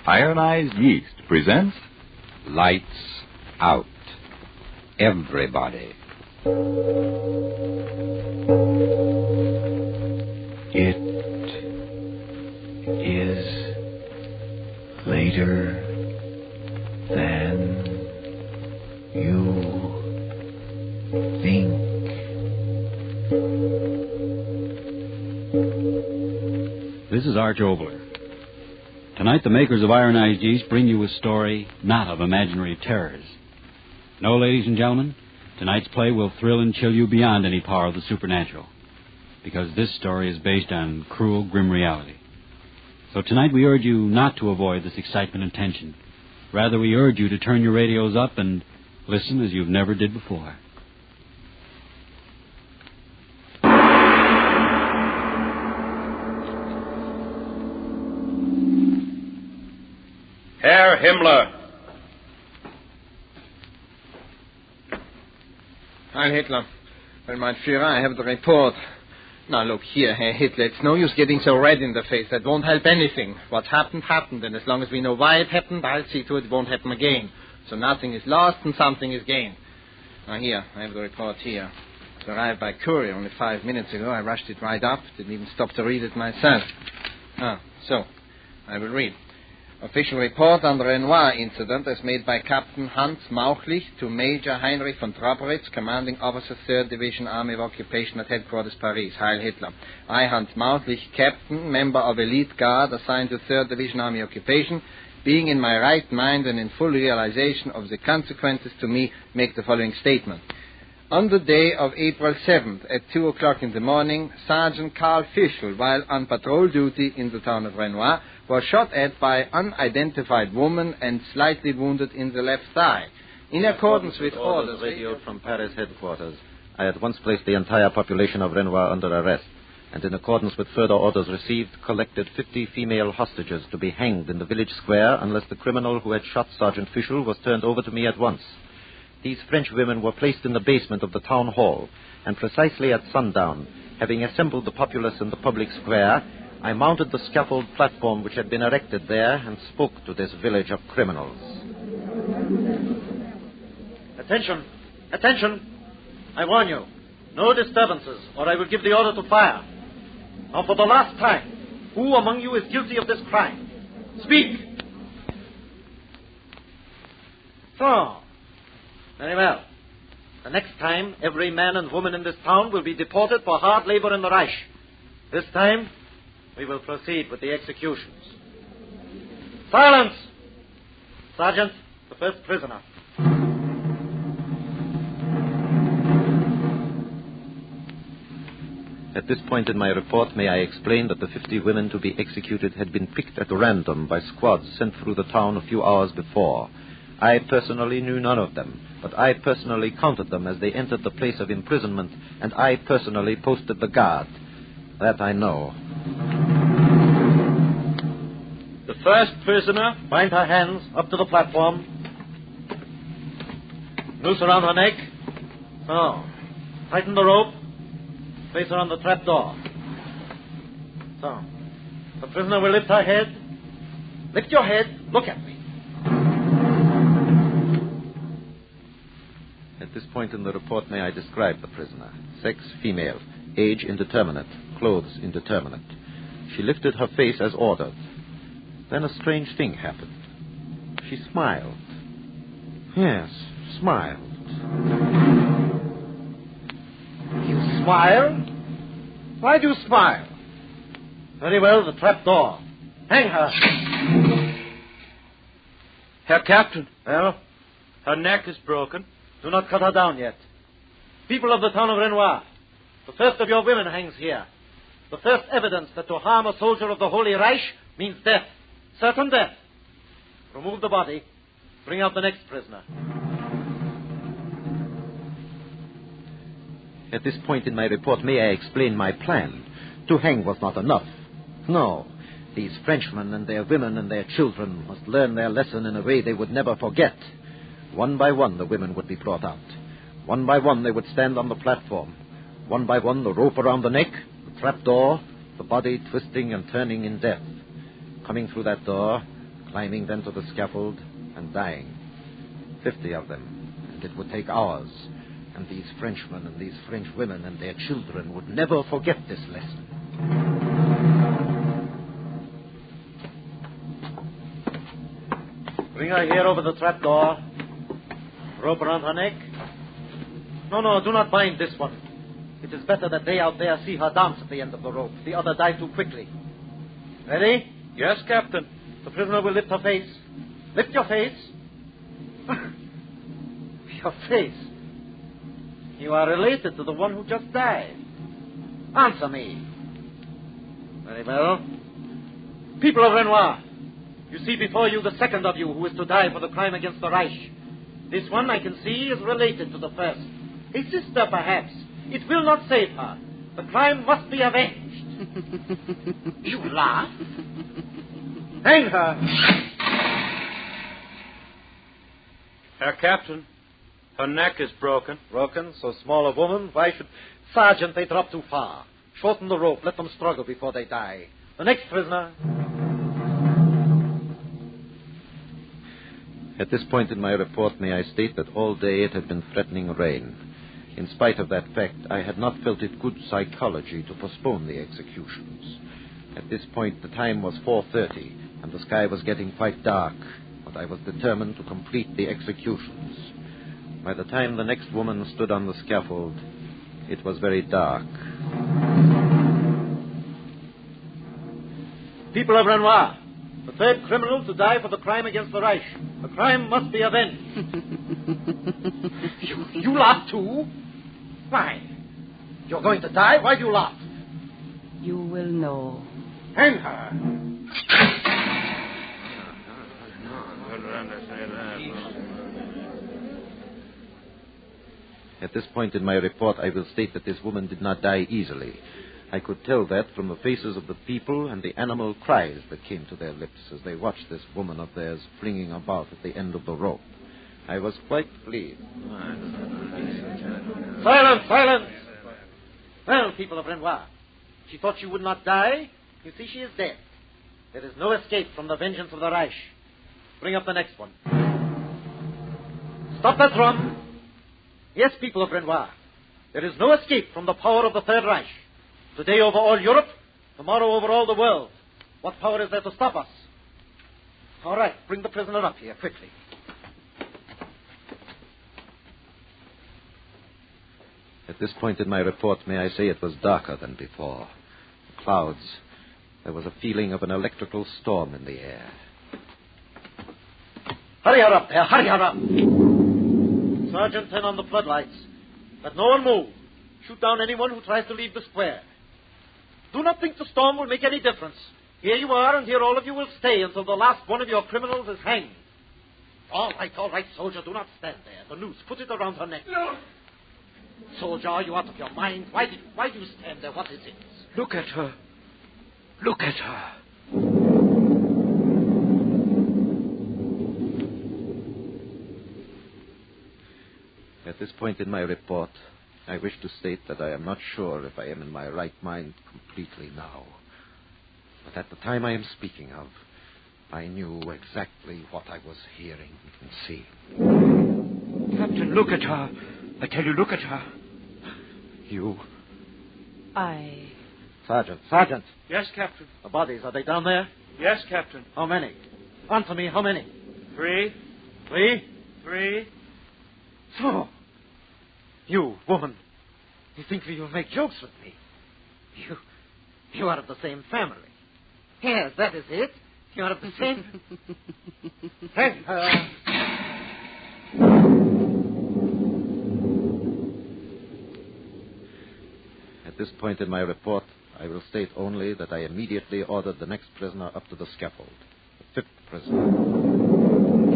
Ironized Yeast presents Lights Out. Everybody. It is later than you think. This is Arch Oboler. Tonight, the makers of Ironized Yeast bring you a story not of imaginary terrors. No, ladies and gentlemen, tonight's play will thrill and chill you beyond any power of the supernatural, because this story is based on cruel, grim reality. So tonight we urge you not to avoid this excitement and tension. Rather, we urge you to turn your radios up and listen as you've never did before. Herr Himmler. Heil Hitler. Well, mein Führer, I have the report. Now, look here, Herr Hitler. It's no use getting so red in the face. That won't help anything. What happened, happened. And as long as we know why it happened, I'll see to it won't happen again. So nothing is lost and something is gained. Now, here, I have the report here. It arrived by courier only 5 minutes ago. I rushed it right up. Didn't even stop to read it myself. So, I will read. Official report on the Renoir incident as made by Captain Hans Mauchlich to Major Heinrich von Trobberitz, Commanding Officer, 3rd Division Army of Occupation at Headquarters, Paris. Heil Hitler. I, Hans Mauchlich, Captain, member of Elite Guard assigned to 3rd Division Army Occupation, being in my right mind and in full realization of the consequences to me, make the following statement. On the day of April 7th at 2 o'clock in the morning, Sergeant Karl Fischl, while on patrol duty in the town of Renoir, was shot at by unidentified woman and slightly wounded in the left thigh. In accordance with orders radioed from Paris headquarters, I at once placed the entire population of Renoir under arrest, and in accordance with further orders received, collected 50 female hostages to be hanged in the village square unless the criminal who had shot Sergeant Fischl was turned over to me at once. These French women were placed in the basement of the town hall, and precisely at sundown, having assembled the populace in the public square, I mounted the scaffold platform which had been erected there and spoke to this village of criminals. Attention! Attention! I warn you, no disturbances, or I will give the order to fire. Now, for the last time, who among you is guilty of this crime? Speak! So, very well. The next time, every man and woman in this town will be deported for hard labor in the Reich. This time, we will proceed with the executions. Silence! Sergeant, the first prisoner. At this point in my report, may I explain that the 50 women to be executed had been picked at random by squads sent through the town a few hours before. I personally knew none of them, but I personally counted them as they entered the place of imprisonment, and I personally posted the guard. That I know. The first prisoner. Bind her hands up to the platform. Noose around her neck. So, tighten the rope. Place her on the trap door. So, the prisoner will lift her head. Lift your head. Look at me. At this point in the report, may I describe the prisoner? Sex, female. Age, indeterminate. Clothes, indeterminate. She lifted her face as ordered. Then a strange thing happened. She smiled. Yes, smiled. You smile? Why do you smile? Very well, the trap door. Hang her. Herr Captain. Well? Her neck is broken. Do not cut her down yet. People of the town of Renoir, the first of your women hangs here. The first evidence that to harm a soldier of the Holy Reich means death. Certain death. Remove the body. Bring out the next prisoner. At this point in my report, may I explain my plan? To hang was not enough. No. These Frenchmen and their women and their children must learn their lesson in a way they would never forget. One by one, the women would be brought out. One by one, they would stand on the platform. One by one, the rope around the neck, the trap door, the body twisting and turning in death. Coming through that door, climbing then to the scaffold and dying. 50 of them, and it would take hours. And these Frenchmen and these French women and their children would never forget this lesson. Bring her here over the trapdoor. Rope around her neck. No, do not bind this one. It is better that they out there see her dance at the end of the rope. The other die too quickly. Ready? Yes, Captain. The prisoner will lift her face. Lift your face. Your face. You are related to the one who just died. Answer me. Very well. People of Renoir, you see before you the second of you who is to die for the crime against the Reich. This one, I can see, is related to the first. A sister, perhaps. It will not save her. The crime must be avenged. You laugh? Hang her. Herr Captain, her neck is broken. Broken? So small a woman? Why should... Sergeant, they drop too far. Shorten the rope. Let them struggle before they die. The next prisoner... At this point in my report, may I state that all day it had been threatening rain. In spite of that fact, I had not felt it good psychology to postpone the executions. At this point, the time was 4:30, and the sky was getting quite dark, but I was determined to complete the executions. By the time the next woman stood on the scaffold, it was very dark. People of Renoir, the third criminal to die for the crime against the Reich. The crime must be avenged. You laugh too? Why? You're going to die? Why do you laugh? You will know. Hang her. At this point in my report, I will state that this woman did not die easily. I could tell that from the faces of the people and the animal cries that came to their lips as they watched this woman of theirs flinging about at the end of the rope. I was quite pleased. Silence! Well, people of Renoir, she thought she would not die. You see, she is dead. There is no escape from the vengeance of the Reich. Bring up the next one. Stop that drum. Yes, people of Renoir, there is no escape from the power of the Third Reich. Today over all Europe, tomorrow over all the world. What power is there to stop us? All right, bring the prisoner up here, quickly. At this point in my report, may I say it was darker than before. The clouds. There was a feeling of an electrical storm in the air. Hurry her up there, hurry her up. Sergeant, turn on the floodlights. Let no one move. Shoot down anyone who tries to leave the square. Do not think the storm will make any difference. Here you are, and here all of you will stay until the last one of your criminals is hanged. All right, soldier, do not stand there. The noose, put it around her neck. No. Soldier, are you out of your mind? Why do you stand there? What is it? Look at her. Look at her. At this point in my report, I wish to state that I am not sure if I am in my right mind completely now. But at the time I am speaking of, I knew exactly what I was hearing and seeing. Captain, look at her. I tell you, look at her. You? Sergeant. Yes, Captain. The bodies, are they down there? Yes, Captain. How many? Answer me, how many? 3. 3? 3. So, you, woman, you think you make jokes with me. You are of the same family. Yes, that is it. You are of the same... Hang her. At this point in my report, I will state only that I immediately ordered the next prisoner up to the scaffold. The 5th prisoner.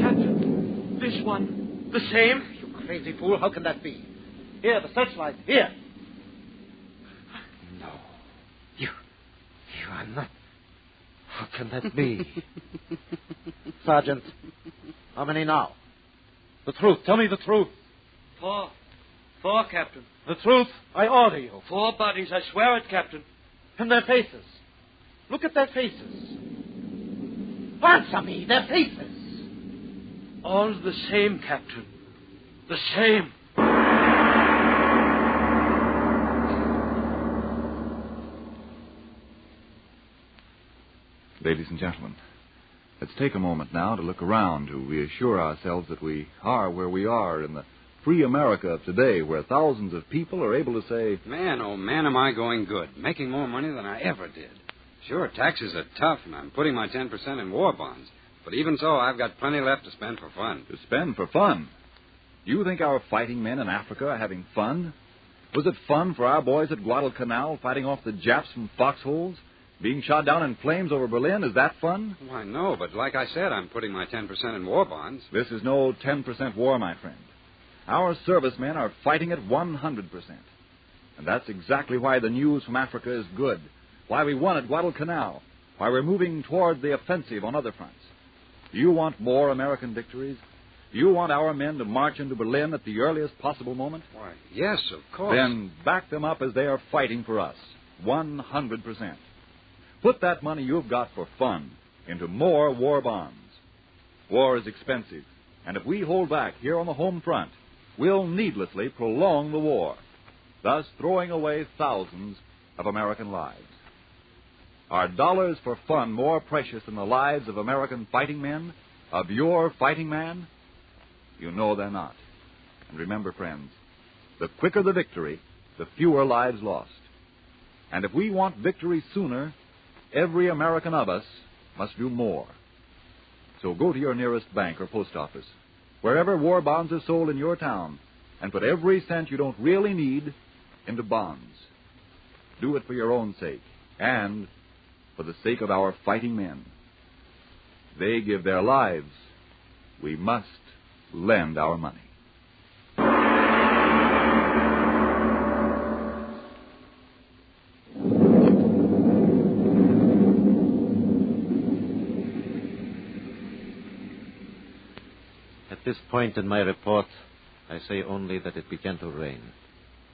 Captain, this one, the same? You crazy fool, how can that be? Here, the searchlight, here. No. You are not... How can that be? Sergeant, how many now? The truth, tell me the truth. 4. 4, Captain. The truth, I order you. 4 bodies, I swear it, Captain. And their faces. Look at their faces. Answer me. Their faces. All the same, Captain. The same. Ladies and gentlemen, let's take a moment now to look around to reassure ourselves that we are where we are in the free America of today, where thousands of people are able to say, Man, oh man, am I going good. Making more money than I ever did. Sure, taxes are tough, and I'm putting my 10% in war bonds. But even so, I've got plenty left to spend for fun. to spend for fun. Do you think our fighting men in Africa are having fun? Was it fun for our boys at Guadalcanal fighting off the Japs from foxholes? Being shot down in flames over Berlin, is that fun? Why, no, but like I said, I'm putting my 10% in war bonds. This is no 10% war, my friend. Our servicemen are fighting at 100%. And that's exactly why the news from Africa is good, why we won at Guadalcanal, why we're moving toward the offensive on other fronts. Do you want more American victories? Do you want our men to march into Berlin at the earliest possible moment? Why, yes, of course. Then back them up as they are fighting for us, 100%. Put that money you've got for fun into more war bonds. War is expensive, and if we hold back here on the home front, we'll needlessly prolong the war, thus throwing away thousands of American lives. Are dollars for fun more precious than the lives of American fighting men, of your fighting man? You know they're not. And remember, friends, the quicker the victory, the fewer lives lost. And if we want victory sooner, every American of us must do more. So go to your nearest bank or post office, wherever war bonds are sold in your town, and put every cent you don't really need into bonds. Do it for your own sake and for the sake of our fighting men. They give their lives. We must lend our money. At this point in my report, I say only that it began to rain,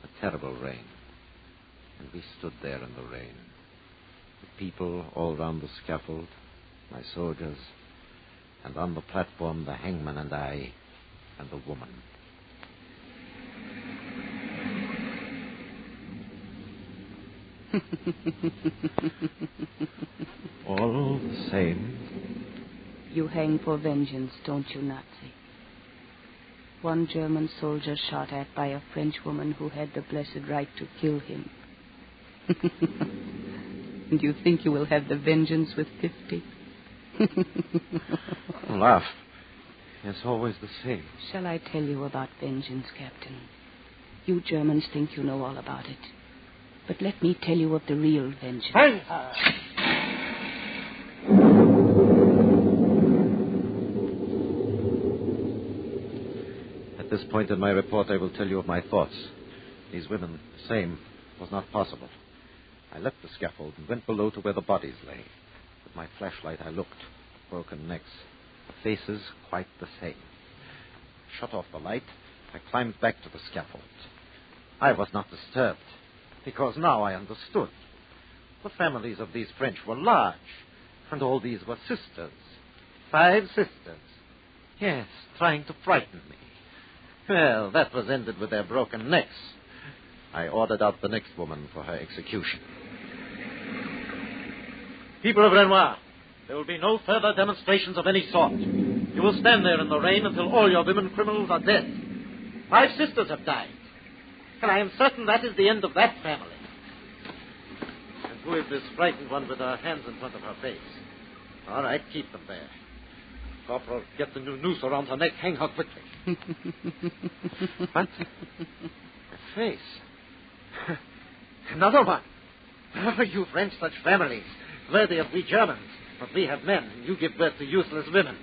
a terrible rain. And we stood there in the rain. The people all round the scaffold, my soldiers, and on the platform the hangman and I, and the woman. All the same. You hang for vengeance, don't you, Nazi? One German soldier shot at by a French woman who had the blessed right to kill him. And you think you will have the vengeance with 50? Laugh. It's always the same. Shall I tell you about vengeance, Captain? You Germans think you know all about it. But let me tell you of the real vengeance. Hang her! At this point in my report, I will tell you of my thoughts. These women, the same, was not possible. I left the scaffold and went below to where the bodies lay. With my flashlight, I looked. Broken necks, the faces quite the same. Shut off the light, I climbed back to the scaffold. I was not disturbed, because now I understood. The families of these French were large, and all these were sisters. 5 sisters. Yes, trying to frighten me. Well, that was ended with their broken necks. I ordered out the next woman for her execution. People of Renoir, there will be no further demonstrations of any sort. You will stand there in the rain until all your women criminals are dead. 5 sisters have died. And I am certain that is the end of that family. And who is this frightened one with her hands in front of her face? All right, keep them there. Corporal, get the new noose around her neck. Hang her quickly. What? A face. Another one. Oh, you French, such families. Worthy of we Germans. But we have men, and you give birth to useless women.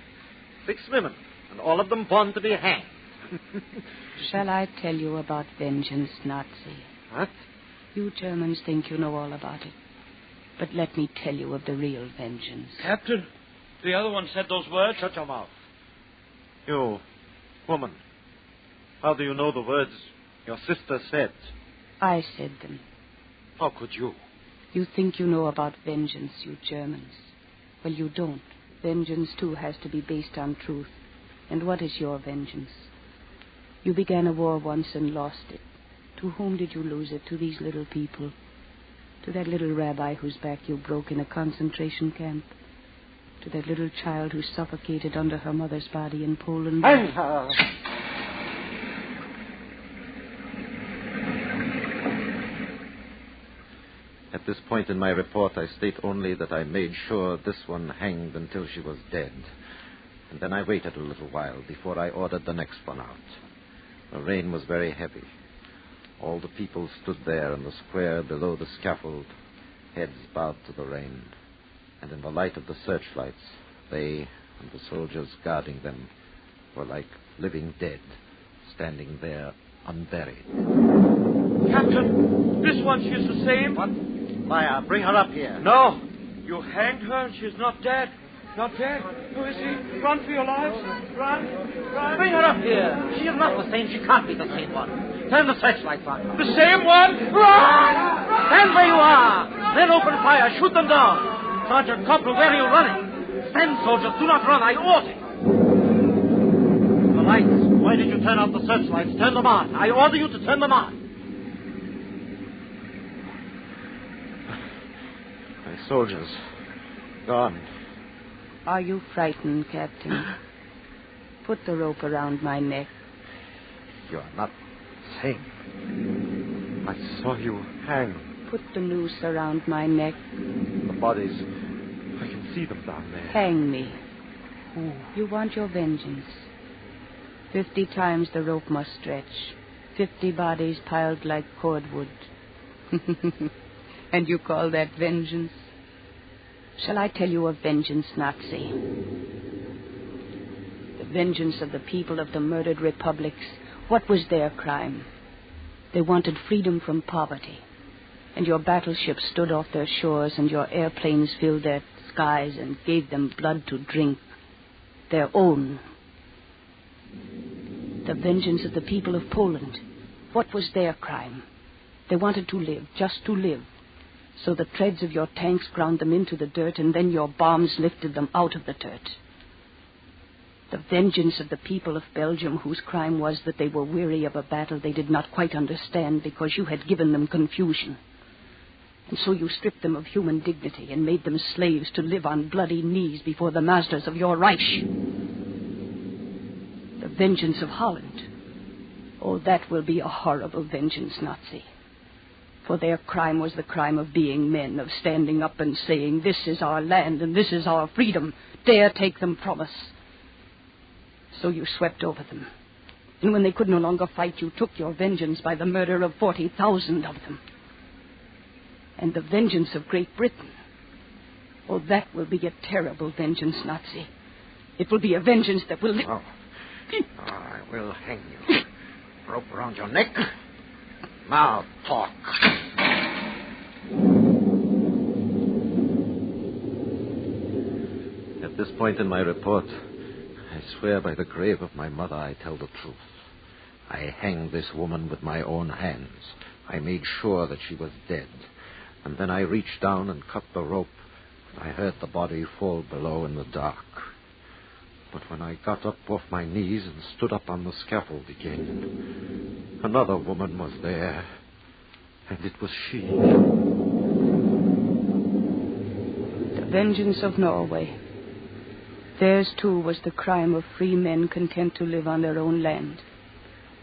6 women, and all of them born to be hanged. Shall I tell you about vengeance, Nazi? What? You Germans think you know all about it. But let me tell you of the real vengeance. Captain, the other one said those words. Shut your mouth. You, woman, how do you know the words your sister said? I said them. How could you? You think you know about vengeance, you Germans. Well, you don't. Vengeance, too, has to be based on truth. And what is your vengeance? You began a war once and lost it. To whom did you lose it? To these little people? To that little rabbi whose back you broke in a concentration camp? To that little child who suffocated under her mother's body in Poland? Hang her! At this point in my report, I state only that I made sure this one hanged until she was dead. And then I waited a little while before I ordered the next one out. The rain was very heavy. All the people stood there in the square below the scaffold, heads bowed to the rain. And in the light of the searchlights, they and the soldiers guarding them were like living dead, standing there unburied. Captain, this one, she's the same. What? Maya, bring her up here. No. You hanged her and she's not dead. Not dead. Who is he? Run for your lives. Run. Run. Bring her up here. She is not the same. She can't be the same one. Turn the searchlights on her. The same one? Run! Stand where you are. Then open fire. Shoot them down. Sergeant Corporal, where are you running? Stand, soldiers. Do not run. I order. The lights. Why did you turn out the searchlights? Turn them on. I order you to turn them on. My soldiers, gone. Are you frightened, Captain? Put the rope around my neck. You are not sane. I saw you hang. Put the noose around my neck. The bodies, I can see them down there. Hang me. You want your vengeance. 50 times the rope must stretch. 50 bodies piled like cordwood. And you call that vengeance? Shall I tell you of vengeance, Nazi? The vengeance of the people of the murdered republics. What was their crime? They wanted freedom from poverty. And your battleships stood off their shores, and your airplanes filled their skies and gave them blood to drink. Their own. The vengeance of the people of Poland. What was their crime? They wanted to live, just to live. So the treads of your tanks ground them into the dirt, and then your bombs lifted them out of the dirt. The vengeance of the people of Belgium, whose crime was that they were weary of a battle they did not quite understand because you had given them confusion. And so you stripped them of human dignity and made them slaves to live on bloody knees before the masters of your Reich. The vengeance of Holland. Oh, that will be a horrible vengeance, Nazi. For their crime was the crime of being men, of standing up and saying, this is our land and this is our freedom. Dare take them from us. So you swept over them. And when they could no longer fight, you took your vengeance by the murder of 40,000 of them. And the vengeance of Great Britain. Oh, that will be a terrible vengeance, Nazi. It will be a vengeance that will... Oh, I will hang you. Rope around your neck. Now talk. At this point in my report, I swear by the grave of my mother I tell the truth. I hanged this woman with my own hands. I made sure that she was dead. And then I reached down and cut the rope. I heard the body fall below in the dark. But when I got up off my knees and stood up on the scaffold again, another woman was there. And it was she. The vengeance of Norway. Theirs, too, was the crime of free men content to live on their own land.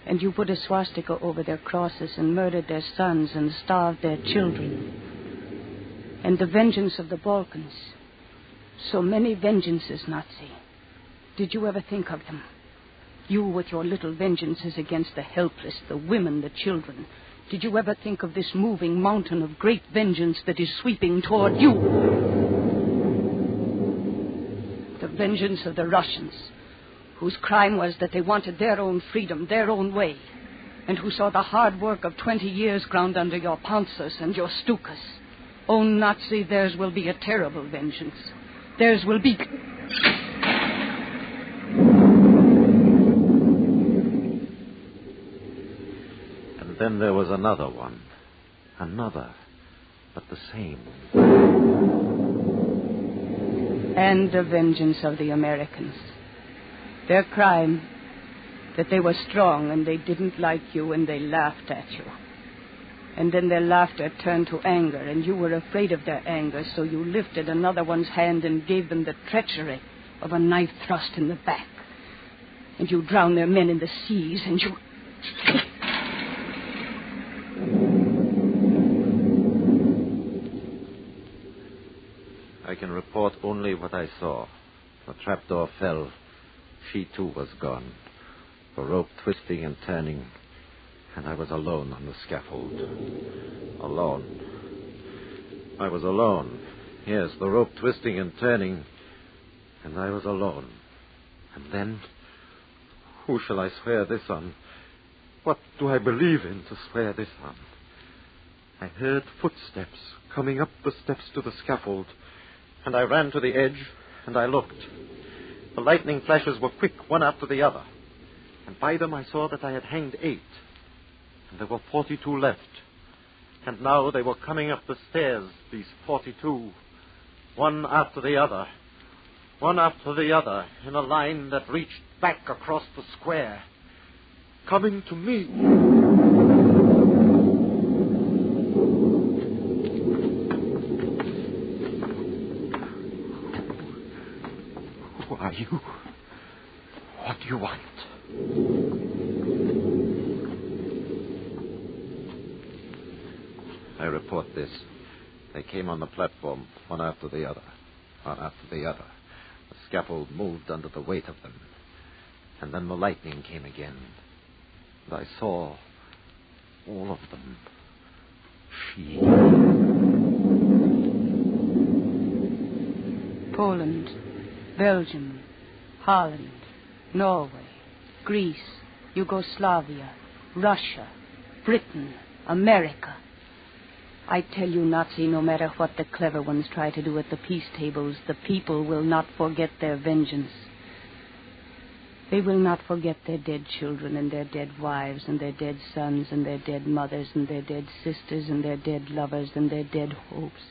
And you put a swastika over their crosses and murdered their sons and starved their children. And the vengeance of the Balkans. So many vengeances, Nazi. Did you ever think of them? You with your little vengeances against the helpless, the women, the children. Did you ever think of this moving mountain of great vengeance that is sweeping toward you? The vengeance of the Russians, whose crime was that they wanted their own freedom, their own way, and who saw the hard work of 20 years ground under your Panzers and your Stukas. Oh, Nazi, theirs will be a terrible vengeance. Theirs will be... And then there was another one. Another, but the same. And the vengeance of the Americans. Their crime, that they were strong and they didn't like you and they laughed at you. And then their laughter turned to anger, and you were afraid of their anger, so you lifted another one's hand and gave them the treachery of a knife thrust in the back. And you drowned their men in the seas, and you... I can report only what I saw. The trapdoor fell. She, too, was gone. The rope twisting and turning, and I was alone on the scaffold. Alone. I was alone. Yes, the rope twisting and turning, and I was alone. And then, who shall I swear this on? What do I believe in to swear this on? I heard footsteps coming up the steps to the scaffold, and I ran to the edge, and I looked. The lightning flashes were quick, one after the other. And by them I saw that I had hanged 8. And there were 42 left. And now they were coming up the stairs, these 42, one after the other. One after the other, in a line that reached back across the square. Coming to me. Who are you? What do you want? I report this. They came on the platform, one after the other, one after the other. The scaffold moved under the weight of them. And then the lightning came again. And I saw all of them. She. Poland, Belgium, Holland, Norway, Greece, Yugoslavia, Russia, Britain, America. I tell you, Nazi, no matter what the clever ones try to do at the peace tables, the people will not forget their vengeance. They will not forget their dead children and their dead wives and their dead sons and their dead mothers and their dead sisters and their dead lovers and their dead hopes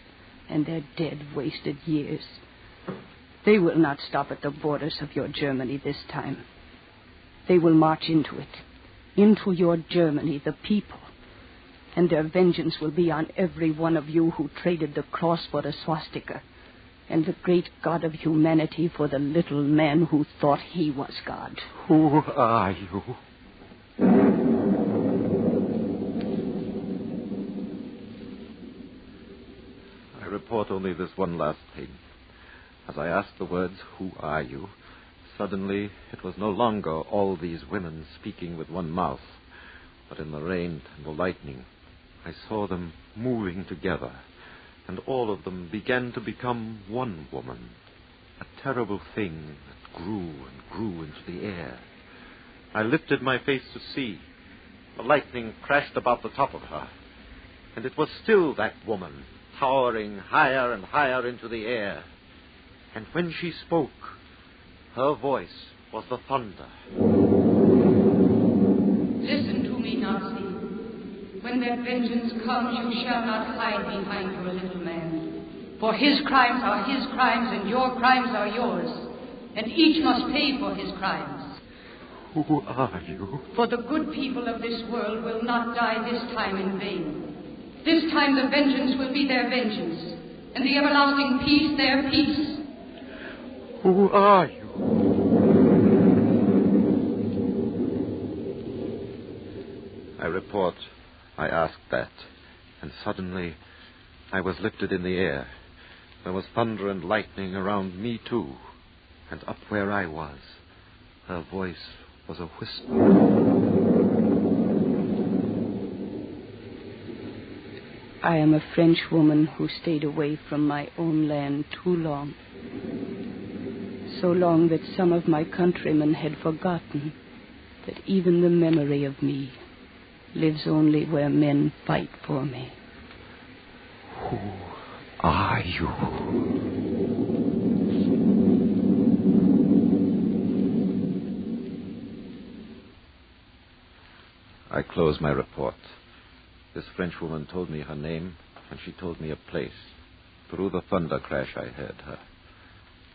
and their dead wasted years. They will not stop at the borders of your Germany this time. They will march into it, into your Germany, the people. And their vengeance will be on every one of you who traded the cross for the swastika, and the great God of humanity for the little man who thought he was God. Who are you? I report only this one last thing. As I asked the words, "Who are you?" suddenly it was no longer all these women speaking with one mouth, but in the rain and the lightning, I saw them moving together, and all of them began to become one woman, a terrible thing that grew and grew into the air. I lifted my face to see. The lightning crashed about the top of her, and it was still that woman, towering higher and higher into the air. And when she spoke, her voice was the thunder. Listen to me, Nazi. When their vengeance comes, you shall not hide behind your little man. For his crimes are his crimes, and your crimes are yours. And each must pay for his crimes. Who are you? For the good people of this world will not die this time in vain. This time the vengeance will be their vengeance, and the everlasting peace their peace. Who are you? I report, I asked that, and suddenly I was lifted in the air. There was thunder and lightning around me, too, and up where I was, her voice was a whisper. I am a French woman who stayed away from my own land too long. So long that some of my countrymen had forgotten that even the memory of me lives only where men fight for me. Who are you? I close my report. This Frenchwoman told me her name, and she told me a place. Through the thunder crash I heard her.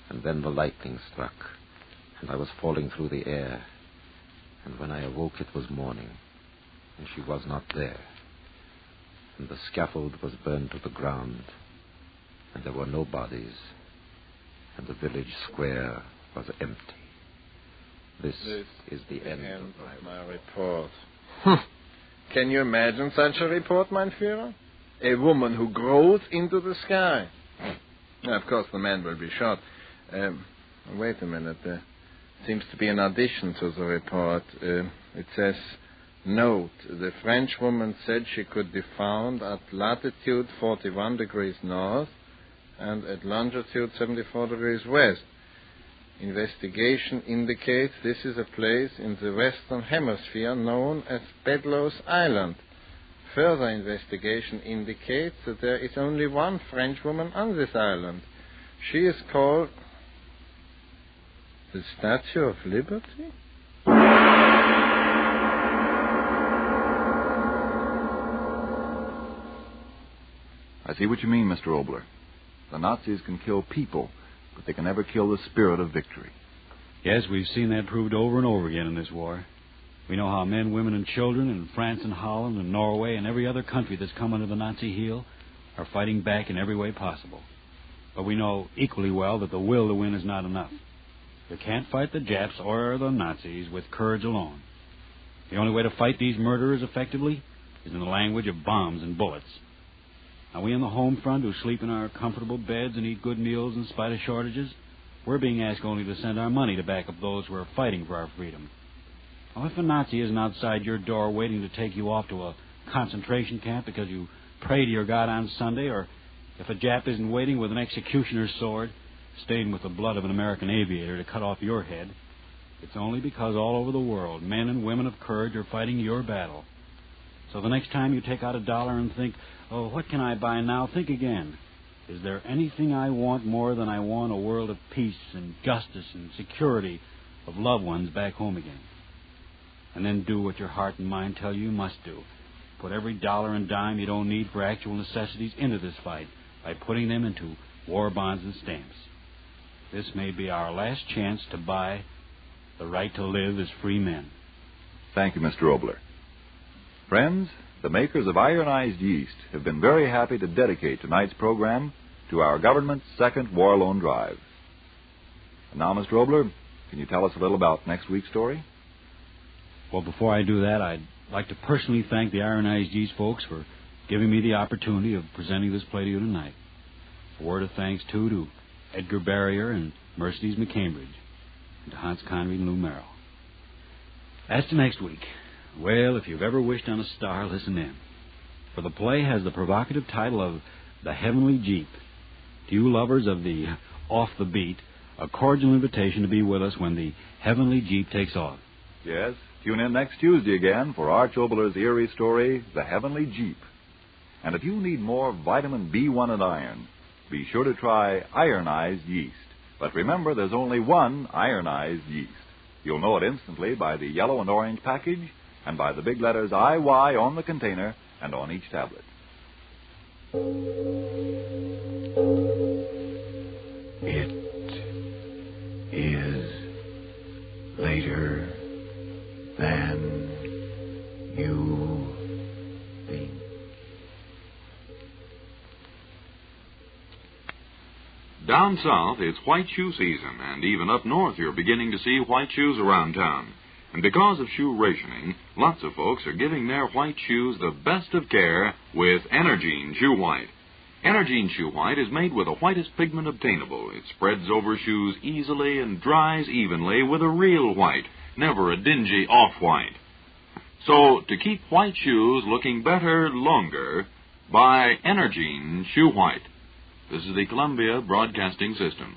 And then the lightning struck, and I was falling through the air. And when I awoke, it was morning, and she was not there. And the scaffold was burned to the ground, and there were no bodies, and the village square was empty. This is the end of my report. Can you imagine such a report, mein Führer? A woman who grows into the sky. Of course, the man will be shot. Wait a minute. There seems to be an addition to the report. It says, note, the French woman said she could be found at latitude 41 degrees north and at longitude 74 degrees west. Investigation indicates this is a place in the Western Hemisphere known as Bedloes Island. Further investigation indicates that there is only one French woman on this island. She is called the Statue of Liberty? I see what you mean, Mr. Oboler. The Nazis can kill people, but they can never kill the spirit of victory. Yes, we've seen that proved over and over again in this war. We know how men, women, and children in France and Holland and Norway and every other country that's come under the Nazi heel are fighting back in every way possible. But we know equally well that the will to win is not enough. You can't fight the Japs or the Nazis with courage alone. The only way to fight these murderers effectively is in the language of bombs and bullets. Now, we on the home front who sleep in our comfortable beds and eat good meals in spite of shortages, we're being asked only to send our money to back up those who are fighting for our freedom. Well, if a Nazi isn't outside your door waiting to take you off to a concentration camp because you pray to your God on Sunday, or if a Jap isn't waiting with an executioner's sword, stained with the blood of an American aviator to cut off your head, it's only because all over the world, men and women of courage are fighting your battle. So the next time you take out $1 and think, oh, what can I buy now? Think again. Is there anything I want more than I want a world of peace and justice and security of loved ones back home again? And then do what your heart and mind tell you must do. Put every dollar and dime you don't need for actual necessities into this fight by putting them into war bonds and stamps. This may be our last chance to buy the right to live as free men. Thank you, Mr. Oboler. Friends, the makers of ironized yeast have been very happy to dedicate tonight's program to our government's second war loan drive. And now, Mr. Oboler, can you tell us a little about next week's story? Well, before I do that, I'd like to personally thank the Ironized Yeast folks for giving me the opportunity of presenting this play to you tonight. A word of thanks, too, to Edgar Barrier and Mercedes McCambridge, and to Hans Conried and Lou Merrill. As to next week, well, if you've ever wished on a star, listen in. For the play has the provocative title of The Heavenly Jeep. To you lovers of the off the beat, a cordial invitation to be with us when the Heavenly Jeep takes off. Yes, tune in next Tuesday again for Arch Oboler's eerie story, The Heavenly Jeep. And if you need more vitamin B1 and iron, be sure to try ironized yeast. But remember, there's only one ironized yeast. You'll know it instantly by the yellow and orange package and by the big letters IY on the container and on each tablet. It is later than you think. Down south, it's white shoe season, and even up north, you're beginning to see white shoes around town. And because of shoe rationing, lots of folks are giving their white shoes the best of care with Energine Shoe White. Energine Shoe White is made with the whitest pigment obtainable. It spreads over shoes easily and dries evenly with a real white, never a dingy off-white. So, to keep white shoes looking better longer, buy Energine Shoe White. This is the Columbia Broadcasting System.